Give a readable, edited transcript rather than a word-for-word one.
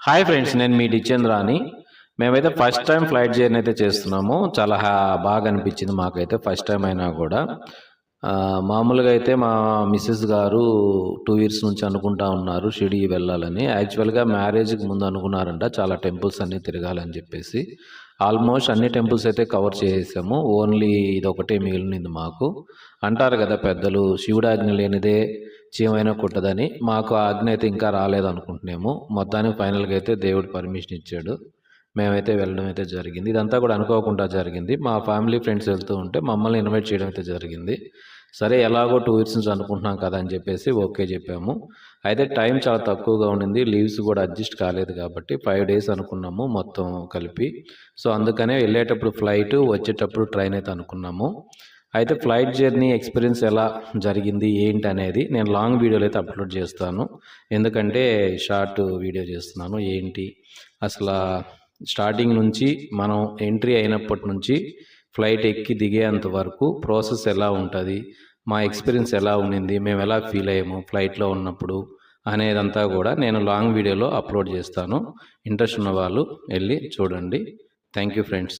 Hi friends, నేను మీ డిచేంద్రాని. మేమైతే first time flight journey అయితే చేస్తున్నాము. చాలా బాగా అనిపించింది మాకైతే ఫస్ట్ టైం అయినా కూడా. మామూలుగా అయితే మా మిస్సెస్ గారు 2 ఇయర్స్ నుంచి అనుకుంటా ఉన్నారు షిరిడి వెళ్ళాలని. యాక్చువల్గా మ్యారేజ్కి ముందు అనుకున్నారంట చాలా టెంపుల్స్ అన్నీ తిరగాలని చెప్పేసి. ఆల్మోస్ట్ అన్ని టెంపుల్స్ అయితే కవర్ చేసేసాము. ఓన్లీ ఇదొకటే మిగిలింది మాకు. అంటారు కదా పెద్దలు, శివుడు ఆజ్ఞ లేనిదే చీమైనా కుట్టదని. మాకు ఆ ఆజ్ఞ అయితే ఇంకా రాలేదనుకుంటున్నాము. మొత్తానికి ఫైనల్గా అయితే దేవుడు పర్మిషన్ ఇచ్చాడు. మేమైతే వెళ్ళడం అయితే జరిగింది. ఇదంతా కూడా అనుకోకుండా జరిగింది. మా ఫ్యామిలీ ఫ్రెండ్స్ వెళ్తూ ఉంటే మమ్మల్ని ఇన్వైట్ చేయడం అయితే జరిగింది. సరే ఎలాగో 2 ఇయర్స్ నుంచి అనుకుంటున్నాం కదా అని చెప్పేసి ఓకే చెప్పాము. అయితే టైం చాలా తక్కువగా ఉండింది. లీవ్స్ కూడా అడ్జస్ట్ కాలేదు కాబట్టి 5 డేస్ అనుకున్నాము మొత్తం కలిపి. సో అందుకనే వెళ్ళేటప్పుడు ఫ్లైట్, వచ్చేటప్పుడు ట్రైన్ అయితే అనుకున్నాము. అయితే ఫ్లైట్ జర్నీ ఎక్స్పీరియన్స్ ఎలా జరిగింది ఏంటి అనేది నేను లాంగ్ వీడియోలు అయితే అప్లోడ్ చేస్తాను. ఎందుకంటే షార్ట్ వీడియో చేస్తున్నాను. ఏంటి అసలు స్టార్టింగ్ నుంచి మనం ఎంట్రీ అయినప్పటి నుంచి ఫ్లైట్ ఎక్కి దిగేంత వరకు ప్రాసెస్ ఎలా ఉంటుంది, మా ఎక్స్పీరియన్స్ ఎలా ఉండింది, మేము ఎలా ఫీల్ అయ్యాము ఫ్లైట్లో ఉన్నప్పుడు అనేదంతా కూడా నేను లాంగ్ వీడియోలో అప్లోడ్ చేస్తాను. ఇంట్రెస్ట్ ఉన్న వాళ్ళు వెళ్ళి చూడండి. Thank you friends.